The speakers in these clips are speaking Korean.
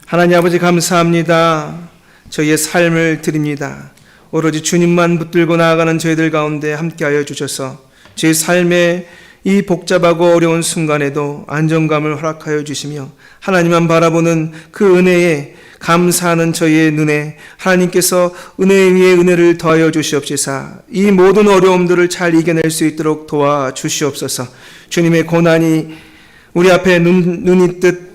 하나님 아버지 감사합니다. 저희의 삶을 드립니다. 오로지 주님만 붙들고 나아가는 저희들 가운데 함께하여 주셔서 저희 삶의 이 복잡하고 어려운 순간에도 안정감을 허락하여 주시며 하나님만 바라보는 그 은혜에 감사하는 저희의 눈에 하나님께서 은혜 위에 은혜를 더하여 주시옵시사 이 모든 어려움들을 잘 이겨낼 수 있도록 도와주시옵소서. 주님의 고난이 우리 앞에 눈이 뜻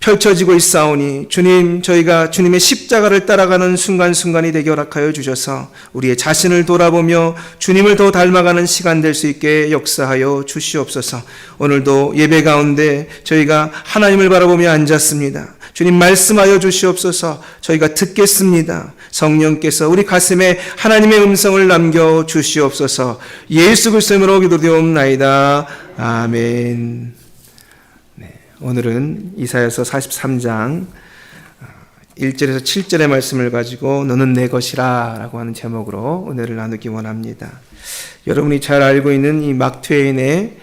펼쳐지고 있사오니 주님, 저희가 주님의 십자가를 따라가는 순간순간이 되게 허락하여 주셔서 우리의 자신을 돌아보며 주님을 더 닮아가는 시간 될 수 있게 역사하여 주시옵소서. 오늘도 예배 가운데 저희가 하나님을 바라보며 앉았습니다. 주님 말씀하여 주시옵소서. 저희가 듣겠습니다. 성령께서 우리 가슴에 하나님의 음성을 남겨 주시옵소서. 예수 그리스도의 이름으로 기도드리옵나이다. 아멘. 오늘은 이사야서 43장 1절에서 7절의 말씀을 가지고 너는 내 것이라 라고 하는 제목으로 은혜를 나누기 원합니다. 여러분이 잘 알고 있는 이 막 트웨인의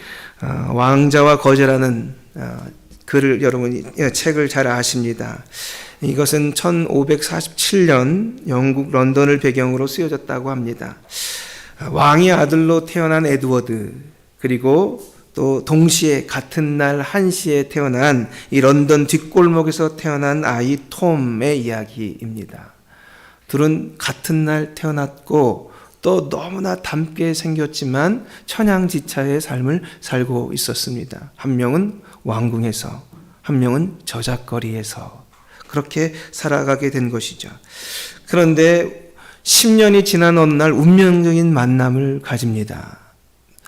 왕자와 거제라는 글을 여러분이 책을 잘 아십니다. 이것은 1547년 영국 런던을 배경으로 쓰여졌다고 합니다. 왕의 아들로 태어난 에드워드, 그리고 또 동시에 같은 날 1시에 태어난 이 런던 뒷골목에서 태어난 아이 톰의 이야기입니다. 둘은 같은 날 태어났고 또 너무나 닮게 생겼지만 천양지차의 삶을 살고 있었습니다. 한 명은 왕궁에서, 한 명은 저잣거리에서 그렇게 살아가게 된 것이죠. 그런데 10년이 지난 어느 날 운명적인 만남을 가집니다.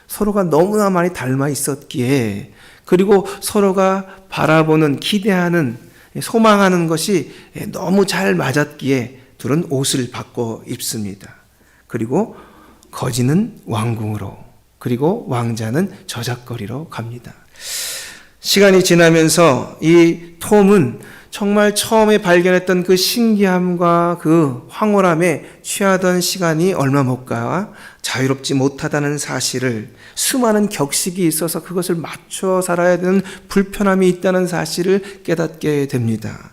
서로가 너무나 많이 닮아 있었기에, 그리고 서로가 바라보는, 기대하는, 소망하는 것이 너무 잘 맞았기에 둘은 옷을 바꿔 입습니다. 그리고 거지는 왕궁으로, 그리고 왕자는 저잣거리로 갑니다. 시간이 지나면서 이 톰은 정말 처음에 발견했던 그 신기함과 그 황홀함에 취하던 시간이 얼마 못 가 자유롭지 못하다는 사실을, 수많은 격식이 있어서 그것을 맞춰 살아야 되는 불편함이 있다는 사실을 깨닫게 됩니다.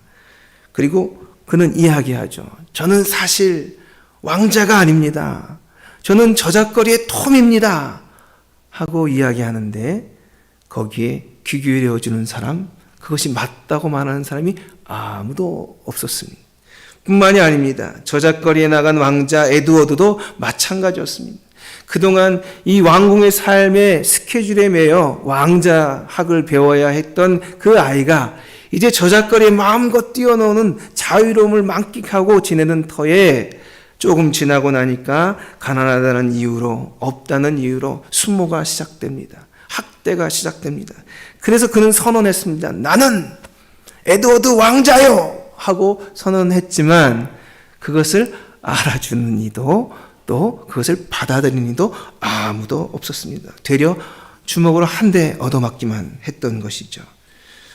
그리고 그는 이야기하죠. 저는 사실 왕자가 아닙니다. 저는 저잣거리의 톰입니다. 하고 이야기하는데 거기에 귀 기울여주는 사람, 그것이 맞다고 말하는 사람이 아무도 없었습니다. 뿐만이 아닙니다. 저잣거리에 나간 왕자 에드워드도 마찬가지였습니다. 그동안 이 왕궁의 삶의 스케줄에 매여 왕자학을 배워야 했던 그 아이가 이제 저잣거리에 마음껏 뛰어노는 자유로움을 만끽하고 지내는 터에 조금 지나고 나니까 가난하다는 이유로, 없다는 이유로 수모가 시작됩니다. 학대가 시작됩니다. 그래서 그는 선언했습니다. 나는 에드워드 왕자요! 하고 선언했지만 그것을 알아주는 이도 또 그것을 받아들이는 이도 아무도 없었습니다. 되려 주먹으로 한 대 얻어맞기만 했던 것이죠.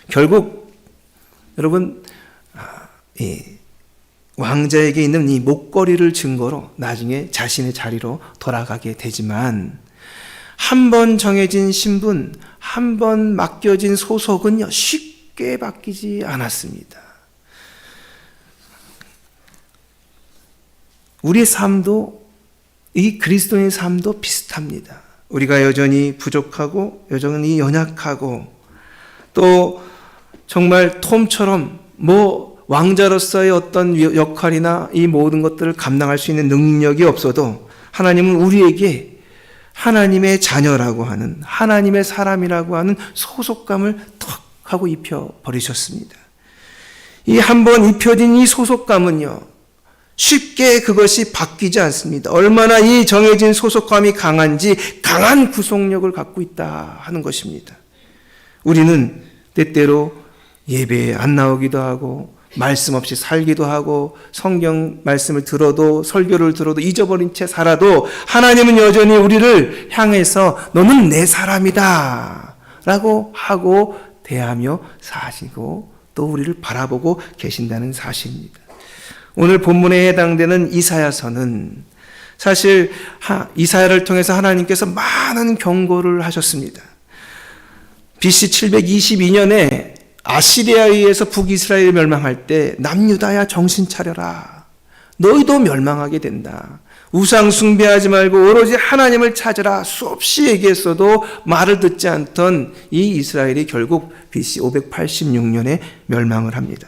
결국 여러분, 왕자에게 있는 이 목걸이를 증거로 나중에 자신의 자리로 돌아가게 되지만 한 번 정해진 신분, 한 번 맡겨진 소속은요, 쉽게 바뀌지 않았습니다. 우리의 삶도, 이 그리스도의 삶도 비슷합니다. 우리가 여전히 부족하고 여전히 연약하고 또 정말 톰처럼 왕자로서의 어떤 역할이나 이 모든 것들을 감당할 수 있는 능력이 없어도 하나님은 우리에게 하나님의 자녀라고 하는, 하나님의 사람이라고 하는 소속감을 턱 하고 입혀버리셨습니다. 이 한 번 입혀진 이 소속감은요, 쉽게 그것이 바뀌지 않습니다. 얼마나 이 정해진 소속감이 강한지 강한 구속력을 갖고 있다 하는 것입니다. 우리는 때때로 예배에 안 나오기도 하고 말씀 없이 살기도 하고 성경 말씀을 들어도 설교를 들어도 잊어버린 채 살아도 하나님은 여전히 우리를 향해서 너는 내 사람이다 라고 하고 대하며 사시고 또 우리를 바라보고 계신다는 사실입니다. 오늘 본문에 해당되는 이사야서는 사실 이사야를 통해서 하나님께서 많은 경고를 하셨습니다. BC 722년에 아시리아에 의해서 북이스라엘이 멸망할 때 남유다야 정신 차려라. 너희도 멸망하게 된다. 우상 숭배하지 말고 오로지 하나님을 찾으라. 수없이 얘기했어도 말을 듣지 않던 이 이스라엘이 결국 BC 586년에 멸망을 합니다.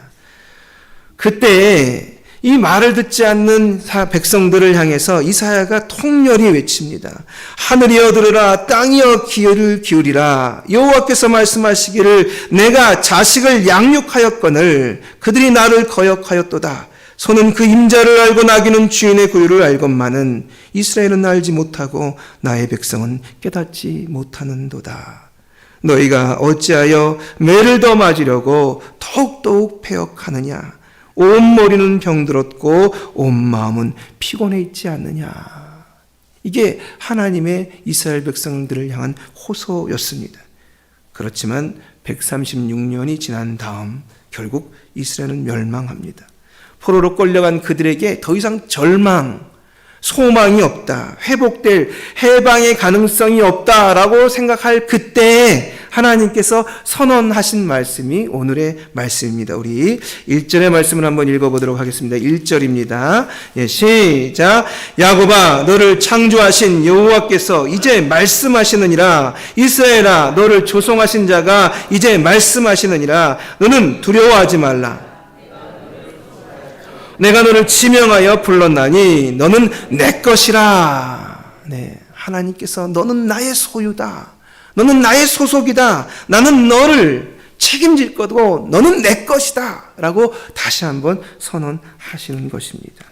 그때 이 말을 듣지 않는 백성들을 향해서 이사야가 통렬히 외칩니다. 하늘이여 들으라, 땅이여 귀를 기울이라. 여호와께서 말씀하시기를 내가 자식을 양육하였거늘 그들이 나를 거역하였도다. 소는 그 임자를 알고 나귀는 주인의 구유를 알건만은 이스라엘은 알지 못하고 나의 백성은 깨닫지 못하는도다. 너희가 어찌하여 매를 더 맞으려고 더욱더욱 패역하느냐. 온 머리는 병들었고 온 마음은 피곤해 있지 않느냐. 이게 하나님의 이스라엘 백성들을 향한 호소였습니다. 그렇지만 136년이 지난 다음 결국 이스라엘은 멸망합니다. 포로로 끌려간 그들에게 더 이상 절망, 소망이 없다, 회복될 해방의 가능성이 없다라고 생각할 그때에 하나님께서 선언하신 말씀이 오늘의 말씀입니다. 우리 1절의 말씀을 한번 읽어보도록 하겠습니다. 1절입니다. 시작. 야곱아, 너를 창조하신 여호와께서 이제 말씀하시느니라. 이스라엘아, 너를 조성하신 자가 이제 말씀하시느니라. 너는 두려워하지 말라. 내가 너를 지명하여 불렀나니 너는 내 것이라. 네, 하나님께서 너는 나의 소유다. 너는 나의 소속이다. 나는 너를 책임질 거고 너는 내 것이다. 라고 다시 한번 선언하시는 것입니다.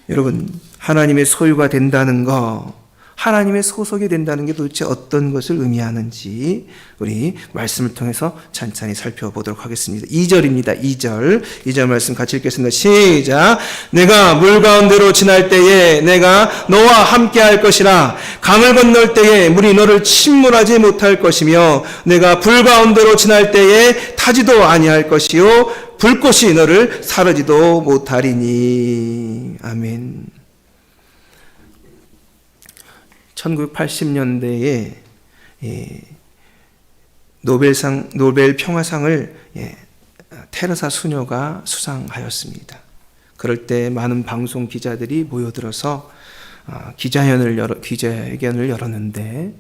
여러분, 하나님의 소유가 된다는 거, 하나님의 소속이 된다는 게 도대체 어떤 것을 의미하는지 우리 말씀을 통해서 찬찬히 살펴보도록 하겠습니다. 2절입니다. 2절 말씀 같이 읽겠습니다. 시작. 내가 물 가운데로 지날 때에 내가 너와 함께 할 것이라. 강을 건널 때에 물이 너를 침몰하지 못할 것이며 내가 불 가운데로 지날 때에 타지도 아니할 것이요 불꽃이 너를 사르지도 못하리니. 아멘. 1980년대에 노벨 평화상을 테레사 수녀가 수상하였습니다. 그럴 때 많은 방송 기자들이 모여들어서 기자회견을 열었는데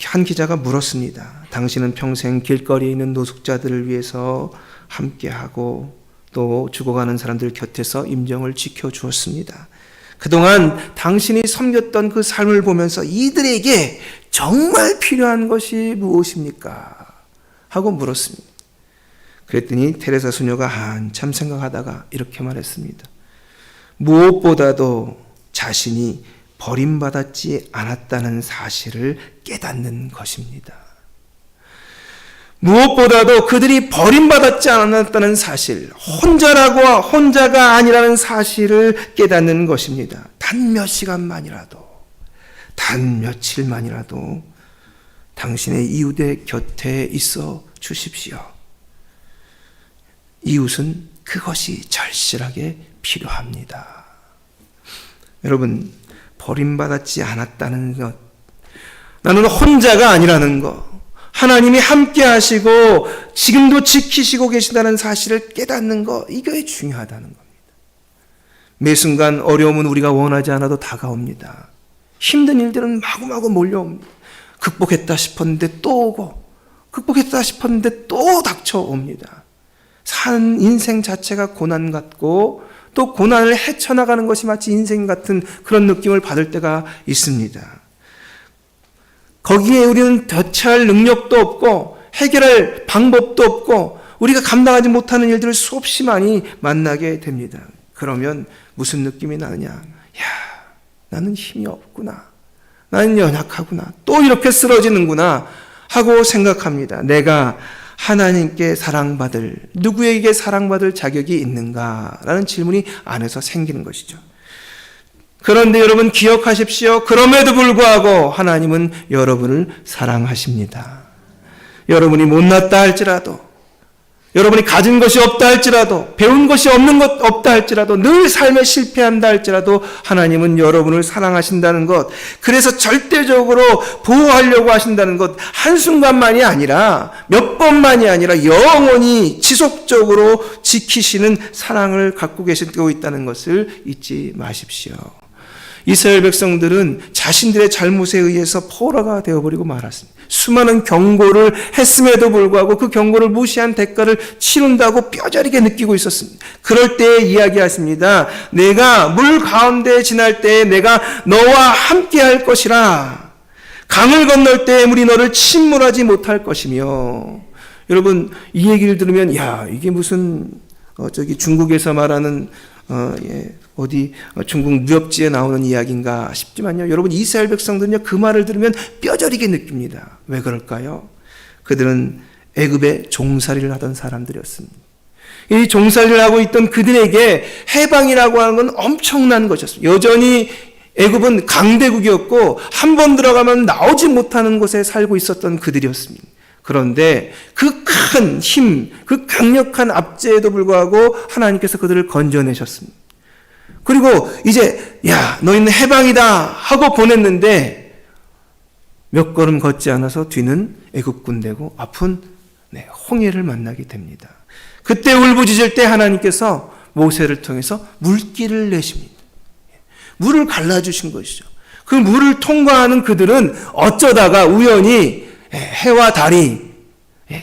한 기자가 물었습니다. 당신은 평생 길거리에 있는 노숙자들을 위해서 함께하고 또 죽어가는 사람들 곁에서 임종을 지켜주었습니다. 그동안 당신이 섬겼던 그 삶을 보면서 이들에게 정말 필요한 것이 무엇입니까? 하고 물었습니다. 그랬더니 테레사 수녀가 한참 생각하다가 이렇게 말했습니다. 무엇보다도 자신이 버림받았지 않았다는 사실을 깨닫는 것입니다. 무엇보다도 그들이 버림받았지 않았다는 사실, 혼자가 아니라는 사실을 깨닫는 것입니다. 단 몇 시간만이라도, 단 며칠만이라도 당신의 이웃의 곁에 있어 주십시오. 이웃은 그것이 절실하게 필요합니다. 여러분, 버림받았지 않았다는 것, 나는 혼자가 아니라는 것, 하나님이 함께 하시고 지금도 지키시고 계신다는 사실을 깨닫는 것, 이게 중요하다는 겁니다. 매 순간 어려움은 우리가 원하지 않아도 다가옵니다. 힘든 일들은 마구마구 몰려옵니다. 극복했다 싶었는데 또 오고, 극복했다 싶었는데 또 닥쳐옵니다. 산 인생 자체가 고난 같고 또 고난을 헤쳐나가는 것이 마치 인생 같은 그런 느낌을 받을 때가 있습니다. 거기에 우리는 대처할 능력도 없고 해결할 방법도 없고 우리가 감당하지 못하는 일들을 수없이 많이 만나게 됩니다. 그러면 무슨 느낌이 나느냐? 야, 나는 힘이 없구나. 나는 연약하구나. 또 이렇게 쓰러지는구나 하고 생각합니다. 내가 하나님께 사랑받을, 누구에게 사랑받을 자격이 있는가라는 질문이 안에서 생기는 것이죠. 그런데 여러분 기억하십시오. 그럼에도 불구하고 하나님은 여러분을 사랑하십니다. 여러분이 못났다 할지라도, 여러분이 가진 것이 없다 할지라도, 배운 것이 없다 할지라도, 늘 삶에 실패한다 할지라도 하나님은 여러분을 사랑하신다는 것, 그래서 절대적으로 보호하려고 하신다는 것, 한순간만이 아니라 몇 번만이 아니라 영원히 지속적으로 지키시는 사랑을 갖고 계시고 있다는 것을 잊지 마십시오. 이스라엘 백성들은 자신들의 잘못에 의해서 포로가 되어버리고 말았습니다. 수많은 경고를 했음에도 불구하고 그 경고를 무시한 대가를 치른다고 뼈저리게 느끼고 있었습니다. 그럴 때 이야기하십니다. 내가 물 가운데 지날 때에 내가 너와 함께 할 것이라. 강을 건널 때에 물이 너를 침몰하지 못할 것이며. 여러분, 이 얘기를 들으면 이게 무슨 중국에서 말하는 중국 무협지에 나오는 이야기인가 싶지만요. 여러분, 이스라엘 백성들은요, 그 말을 들으면 뼈저리게 느낍니다. 왜 그럴까요? 그들은 애굽에 종살이를 하던 사람들이었습니다. 이 종살이를 하고 있던 그들에게 해방이라고 하는 건 엄청난 것이었습니다. 여전히 애굽은 강대국이었고 한 번 들어가면 나오지 못하는 곳에 살고 있었던 그들이었습니다. 그런데 그 큰 힘, 그 강력한 압제에도 불구하고 하나님께서 그들을 건져내셨습니다. 그리고 이제 너희는 해방이다 하고 보냈는데 몇 걸음 걷지 않아서 뒤는 애굽 군대고 앞은 홍해를 만나게 됩니다. 그때 울부짖을 때 하나님께서 모세를 통해서 물길을 내십니다. 물을 갈라주신 것이죠. 그 물을 통과하는 그들은 어쩌다가 우연히 해와 달이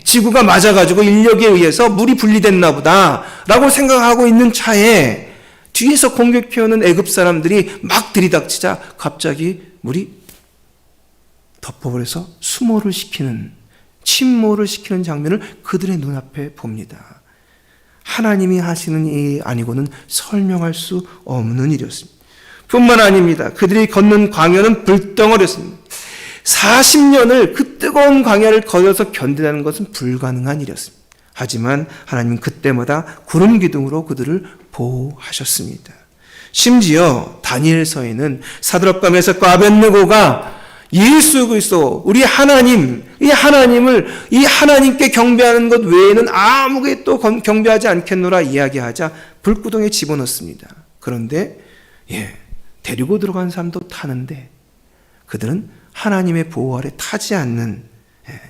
지구가 맞아가지고 인력에 의해서 물이 분리됐나 보다 라고 생각하고 있는 차에 뒤에서 공격해오는 애굽 사람들이 막 들이닥치자 갑자기 물이 덮어버려서 침몰을 시키는 장면을 그들의 눈앞에 봅니다. 하나님이 하시는 일이 아니고는 설명할 수 없는 일이었습니다. 뿐만 아닙니다. 그들이 걷는 광야는 불덩어리였습니다. 40년을 그 뜨거운 광야를 걸어서 견디는 것은 불가능한 일이었습니다. 하지만 하나님은 그때마다 구름 기둥으로 그들을 보호하셨습니다. 심지어 다니엘서에는 사드락과 메삭과 아벳느고가 예수 그리스도 우리 하나님, 이 하나님께 경배하는 것 외에는 아무게 또 경배하지 않겠노라 이야기하자 불구덩이에 집어넣습니다. 그런데 데리고 들어간 사람도 타는데 그들은 하나님의 보호 아래 타지 않는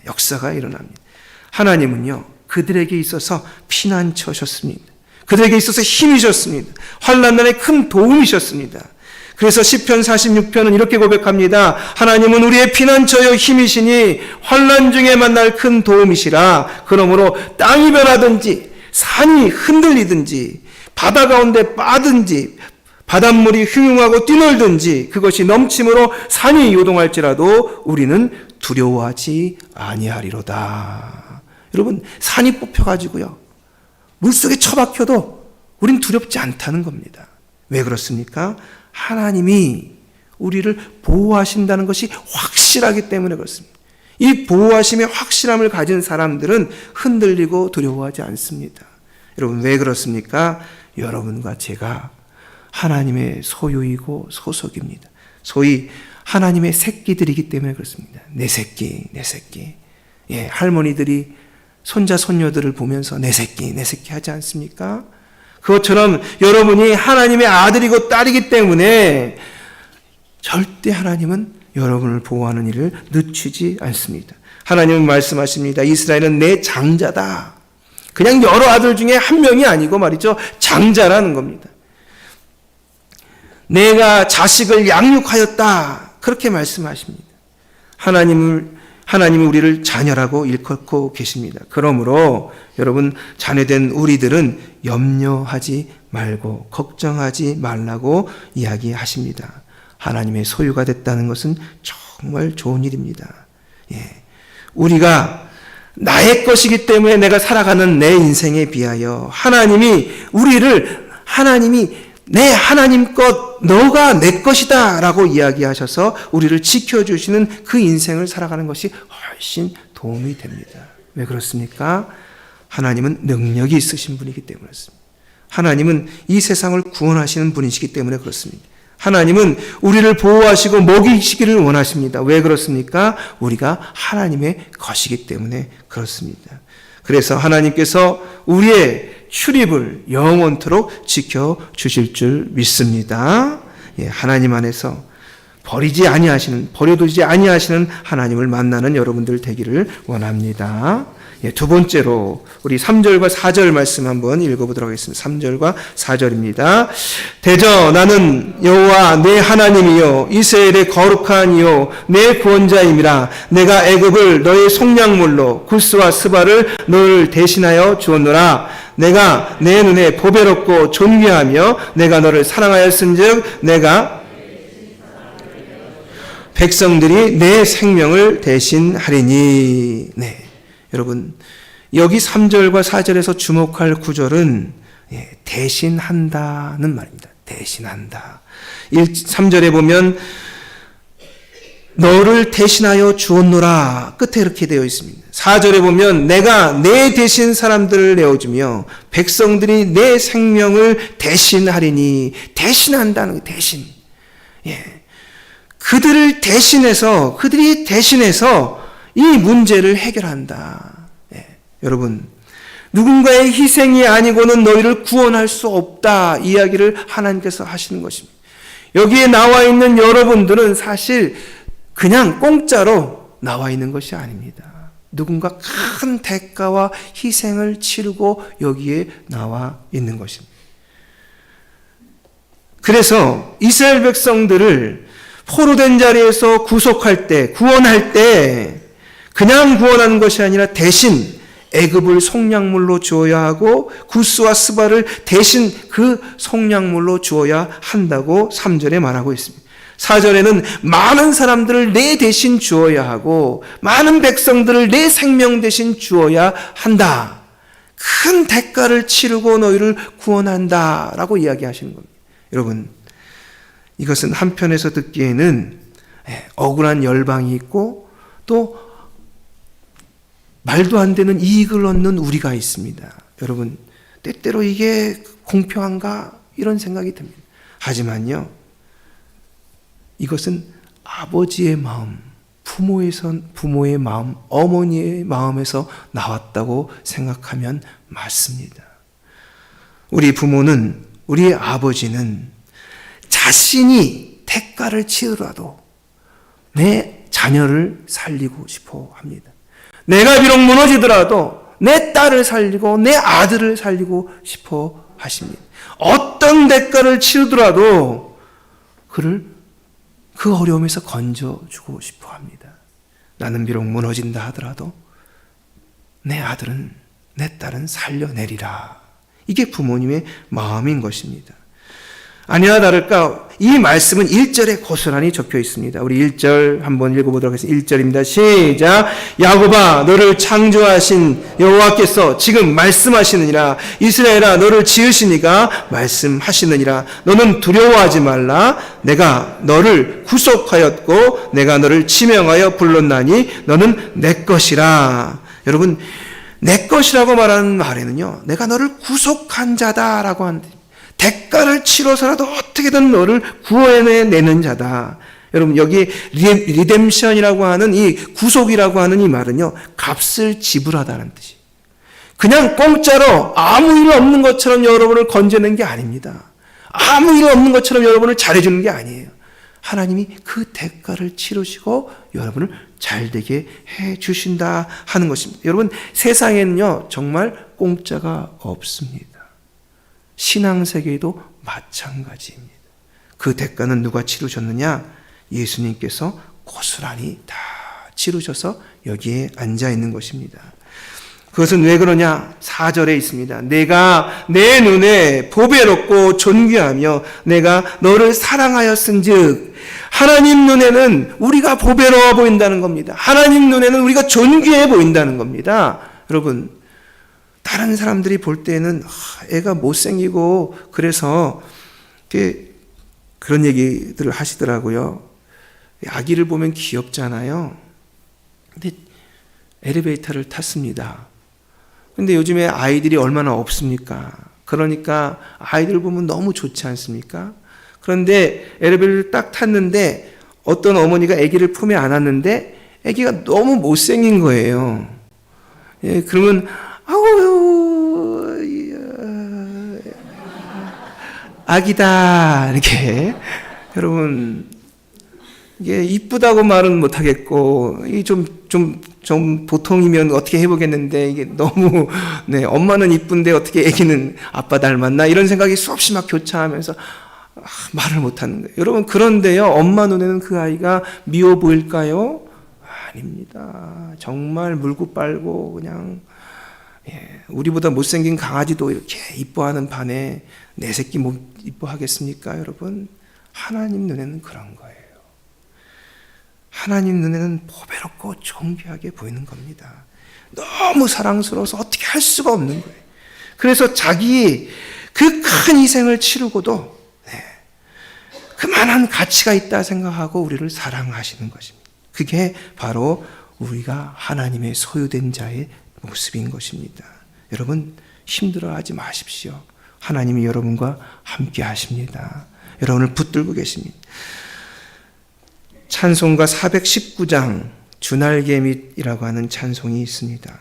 역사가 일어납니다. 하나님은요, 그들에게 있어서 피난처셨습니다. 그들에게 있어서 힘이셨습니다. 환난 날에 큰 도움이셨습니다. 그래서 시편 46편은 이렇게 고백합니다. 하나님은 우리의 피난처여 힘이시니 환난 중에 만날 큰 도움이시라. 그러므로 땅이 변하든지 산이 흔들리든지 바다 가운데 빠든지 바닷물이 흉흉하고 뛰놀든지 그것이 넘침으로 산이 요동할지라도 우리는 두려워하지 아니하리로다. 여러분, 산이 뽑혀가지고요, 물속에 처박혀도 우린 두렵지 않다는 겁니다. 왜 그렇습니까? 하나님이 우리를 보호하신다는 것이 확실하기 때문에 그렇습니다. 이 보호하심의 확실함을 가진 사람들은 흔들리고 두려워하지 않습니다. 여러분, 왜 그렇습니까? 여러분과 제가 하나님의 소유이고 소속입니다. 소위 하나님의 새끼들이기 때문에 그렇습니다. 내 새끼. 할머니들이 손자 손녀들을 보면서 내 새끼 하지 않습니까? 그것처럼 여러분이 하나님의 아들이고 딸이기 때문에 절대 하나님은 여러분을 보호하는 일을 늦추지 않습니다. 하나님은 말씀하십니다. 이스라엘은 내 장자다. 그냥 여러 아들 중에 한 명이 아니고 말이죠, 장자라는 겁니다. 내가 자식을 양육하였다. 그렇게 말씀하십니다. 하나님은 우리를 자녀라고 일컫고 계십니다. 그러므로 여러분, 자녀된 우리들은 염려하지 말고 걱정하지 말라고 이야기하십니다. 하나님의 소유가 됐다는 것은 정말 좋은 일입니다. 우리가 나의 것이기 때문에 내가 살아가는 내 인생에 비하여 하나님이 내 하나님 것, 너가 내 것이다 라고 이야기하셔서 우리를 지켜주시는 그 인생을 살아가는 것이 훨씬 도움이 됩니다. 왜 그렇습니까? 하나님은 능력이 있으신 분이기 때문에 그렇습니다. 하나님은 이 세상을 구원하시는 분이시기 때문에 그렇습니다. 하나님은 우리를 보호하시고 먹이시기를 원하십니다. 왜 그렇습니까? 우리가 하나님의 것이기 때문에 그렇습니다. 그래서 하나님께서 우리의 출입을 영원토록 지켜주실 줄 믿습니다. 하나님 안에서 버려두지 아니하시는 하나님을 만나는 여러분들 되기를 원합니다. 두 번째로 우리 3절과 4절 말씀 한번 읽어보도록 하겠습니다. 3절과 4절입니다. 대저 나는 여호와 내 하나님이요 이스라엘의 거룩한 이요 내 구원자임이라. 내가 애굽을 너의 속량물로 구스와 스바를 너를 대신하여 주었노라. 내가 내 눈에 보배롭고 존귀하며 내가 너를 사랑하였은즉 내가 백성들이 내 생명을 대신하리니. 여러분, 여기 3절과 4절에서 주목할 구절은 대신한다는 말입니다. 대신한다. 3절에 보면 너를 대신하여 주었노라 끝에 이렇게 되어 있습니다. 4절에 보면 내가 내 대신 사람들을 내어주며 백성들이 내 생명을 대신하리니. 대신한다는 게 대신. 그들이 대신해서 이 문제를 해결한다. 여러분, 누군가의 희생이 아니고는 너희를 구원할 수 없다 이야기를 하나님께서 하시는 것입니다. 여기에 나와 있는 여러분들은 사실 그냥 공짜로 나와 있는 것이 아닙니다. 누군가 큰 대가와 희생을 치르고 여기에 나와 있는 것입니다. 그래서 이스라엘 백성들을 포로된 자리에서 구속할 때, 구원할 때 그냥 구원하는 것이 아니라 대신 애굽을 속량물로 주어야 하고 구스와 스바를 대신 그 속량물로 주어야 한다고 3절에 말하고 있습니다. 4절에는 많은 사람들을 내 대신 주어야 하고 많은 백성들을 내 생명 대신 주어야 한다. 큰 대가를 치르고 너희를 구원한다라고 이야기하시는 겁니다. 여러분, 이것은 한편에서 듣기에는 억울한 열방이 있고 또 말도 안 되는 이익을 얻는 우리가 있습니다. 여러분, 때때로 이게 공평한가? 이런 생각이 듭니다. 하지만요, 이것은 아버지의 마음, 부모의 마음, 어머니의 마음에서 나왔다고 생각하면 맞습니다. 우리 부모는, 우리 아버지는 자신이 대가를 치르라도 내 자녀를 살리고 싶어 합니다. 내가 비록 무너지더라도 내 딸을 살리고 내 아들을 살리고 싶어 하십니다. 어떤 대가를 치르더라도 그를 그 어려움에서 건져주고 싶어 합니다. 나는 비록 무너진다 하더라도 내 아들은, 내 딸은 살려내리라. 이게 부모님의 마음인 것입니다. 아니나 다를까 이 말씀은 1절에 고스란히 적혀 있습니다. 우리 1절 한번 읽어보도록 하겠습니다. 1절입니다. 시작. 야곱아 너를 창조하신 여호와께서 지금 말씀하시느니라. 이스라엘아 너를 지으시니가 말씀하시느니라. 너는 두려워하지 말라. 내가 너를 구속하였고 내가 너를 지명하여 불렀나니 너는 내 것이라. 여러분, 내 것이라고 말하는 말에는요, 내가 너를 구속한 자다라고 하는데 대가를 치러서라도 어떻게든 너를 구원해내는 자다. 여러분, 여기 리뎀션이라고 하는 이 구속이라고 하는 이 말은요, 값을 지불하다는 뜻이에요. 그냥 공짜로 아무 일 없는 것처럼 여러분을 건져낸 게 아닙니다. 아무 일 없는 것처럼 여러분을 잘해주는 게 아니에요. 하나님이 그 대가를 치르시고 여러분을 잘되게 해주신다 하는 것입니다. 여러분, 세상에는요, 정말 공짜가 없습니다. 신앙세계에도 마찬가지입니다. 그 대가는 누가 치르셨느냐? 예수님께서 고스란히 다 치르셔서 여기에 앉아 있는 것입니다. 그것은 왜 그러냐? 4절에 있습니다. 내가 내 눈에 보배롭고 존귀하며 내가 너를 사랑하였은즉. 하나님 눈에는 우리가 보배로워 보인다는 겁니다. 하나님 눈에는 우리가 존귀해 보인다는 겁니다. 여러분, 다른 사람들이 볼 때는 애가 못생기고 그래서 그런 얘기들을 하시더라고요. 아기를 보면 귀엽잖아요. 근데 엘리베이터를 탔습니다. 근데 요즘에 아이들이 얼마나 없습니까? 그러니까 아이들 보면 너무 좋지 않습니까? 그런데 엘리베이터를 딱 탔는데 어떤 어머니가 아기를 품에 안았는데 아기가 너무 못생긴 거예요. 그러면 아우, 아기다. 이렇게. 여러분, 이게 이쁘다고 말은 못하겠고, 이 좀 보통이면 어떻게 해보겠는데, 이게 너무, 네, 엄마는 이쁜데 어떻게 아기는 아빠 닮았나? 이런 생각이 수없이 막 교차하면서 말을 못하는 거예요. 여러분, 그런데요, 엄마 눈에는 그 아이가 미워 보일까요? 아닙니다. 정말 물고 빨고, 그냥, 우리보다 못생긴 강아지도 이렇게 이뻐하는 반에 내 새끼 못 이뻐하겠습니까, 여러분? 하나님 눈에는 그런 거예요. 하나님 눈에는 보배롭고 존귀하게 보이는 겁니다. 너무 사랑스러워서 어떻게 할 수가 없는 거예요. 그래서 자기 그 큰 희생을 치르고도 그만한 가치가 있다 생각하고 우리를 사랑하시는 것입니다. 그게 바로 우리가 하나님의 소유된 자의 모습인 것입니다. 여러분, 힘들어하지 마십시오. 하나님이 여러분과 함께 하십니다. 여러분을 붙들고 계십니다. 찬송가 419장 주날개밑이라고 하는 찬송이 있습니다.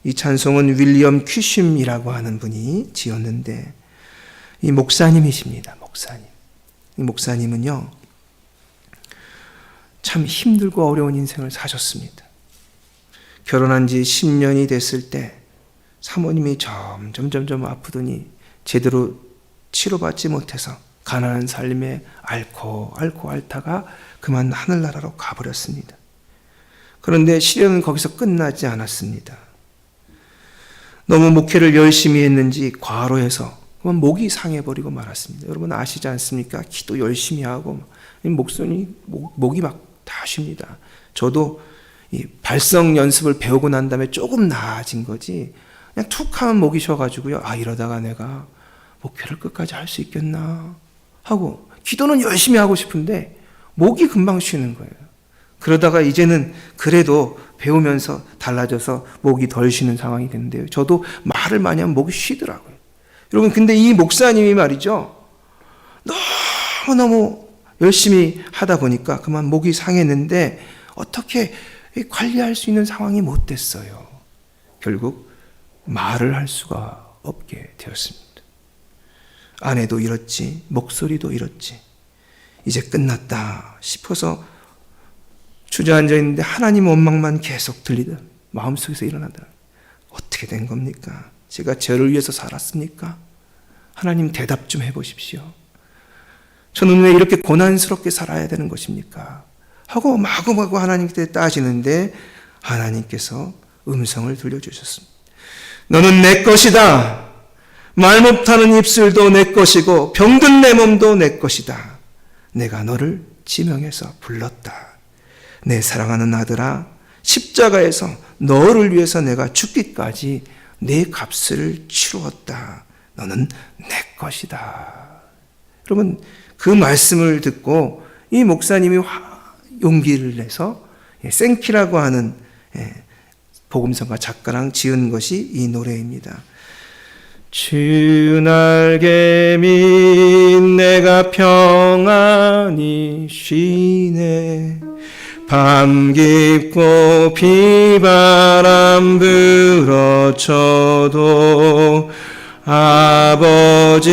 이 찬송은 윌리엄 퀴심이라고 하는 분이 지었는데, 이 목사님이십니다. 목사님. 이 목사님은요, 참 힘들고 어려운 인생을 사셨습니다. 결혼한 지 10년이 됐을 때 사모님이 점점 아프더니 제대로 치료받지 못해서 가난한 삶에 앓고 앓다가 그만 하늘나라로 가버렸습니다. 그런데 시련은 거기서 끝나지 않았습니다. 너무 목회를 열심히 했는지 과로해서 그만 목이 상해버리고 말았습니다. 여러분 아시지 않습니까? 기도 열심히 하고 목이 막 다 쉽니다. 저도 이 발성 연습을 배우고 난 다음에 조금 나아진 거지, 그냥 툭 하면 목이 쉬어가지고요, 이러다가 내가 목회를 끝까지 할 수 있겠나 하고, 기도는 열심히 하고 싶은데 목이 금방 쉬는 거예요. 그러다가 이제는 그래도 배우면서 달라져서 목이 덜 쉬는 상황이 됐는데요, 저도 말을 많이 하면 목이 쉬더라고요. 여러분, 근데 이 목사님이 말이죠, 너무너무 열심히 하다 보니까 그만 목이 상했는데 어떻게 관리할 수 있는 상황이 못 됐어요. 결국 말을 할 수가 없게 되었습니다. 아내도 잃었지, 목소리도 잃었지, 이제 끝났다 싶어서 주저앉아 있는데 하나님 원망만 계속 들리던 마음속에서 일어나더라. 어떻게 된 겁니까? 제가 저를 위해서 살았습니까? 하나님 대답 좀 해보십시오. 저는 왜 이렇게 고난스럽게 살아야 되는 것입니까? 하고 마구마구 하나님께 따지는데 하나님께서 음성을 들려주셨습니다. 너는 내 것이다. 말 못하는 입술도 내 것이고 병든 내 몸도 내 것이다. 내가 너를 지명해서 불렀다. 내 사랑하는 아들아, 십자가에서 너를 위해서 내가 죽기까지 내 값을 치루었다. 너는 내 것이다. 여러분, 그 말씀을 듣고 이 목사님이 용기를 내서 생키라고 하는 복음성가 작가랑 지은 것이 이 노래입니다. 주 날개 밑 내가 평안히 쉬네. 밤 깊고 비바람 불어쳐도 아버지께서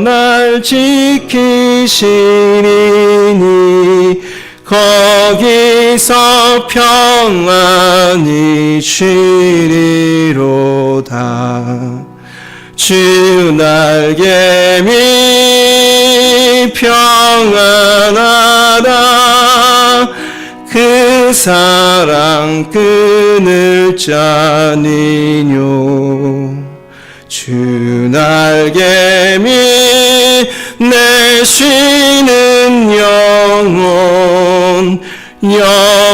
날 지키시리니 거기서 평안히 쉬리로다. 주 날개 밑 평안하다. 그 사랑 끊을 자니뇨. 주 날개 밑 내 쉬는 영혼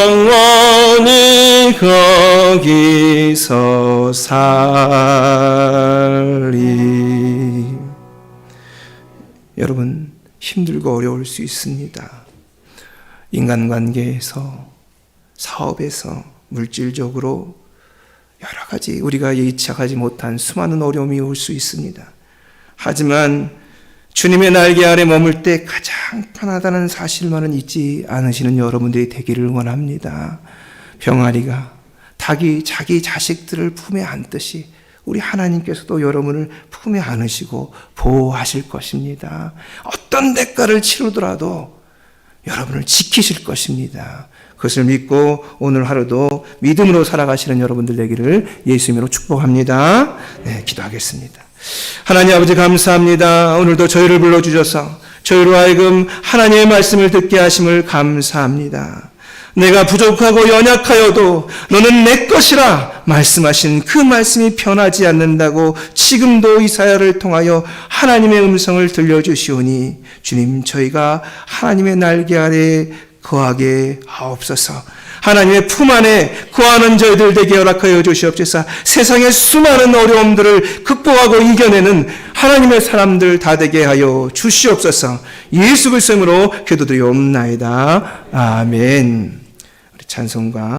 영원히 거기서 살리. 여러분, 힘들고 어려울 수 있습니다. 인간관계에서, 사업에서, 물질적으로 여러 가지 우리가 예측하지 못한 수많은 어려움이 올 수 있습니다. 하지만 주님의 날개 아래 머물 때 가장 편하다는 사실만은 잊지 않으시는 여러분들이 되기를 원합니다. 병아리가 닭이 자기 자식들을 품에 안듯이 우리 하나님께서도 여러분을 품에 안으시고 보호하실 것입니다. 어떤 대가를 치르더라도 여러분을 지키실 것입니다. 그것을 믿고 오늘 하루도 믿음으로 살아가시는 여러분들 되기를 예수 이름으로 축복합니다. 네, 기도하겠습니다. 하나님 아버지 감사합니다. 오늘도 저희를 불러주셔서 저희로 하여금 하나님의 말씀을 듣게 하심을 감사합니다. 내가 부족하고 연약하여도 너는 내 것이라 말씀하신 그 말씀이 변하지 않는다고 지금도 이사야를 통하여 하나님의 음성을 들려주시오니 주님, 저희가 하나님의 날개 아래 거하게 하옵소서. 하나님의 품 안에 거하는 저희들 되게 허락하여 주시옵소서. 세상의 수많은 어려움들을 극복하고 이겨내는 하나님의 사람들 다 되게 하여 주시옵소서. 예수 그리스도로 기도드리옵나이다. 아멘. 우리 찬송가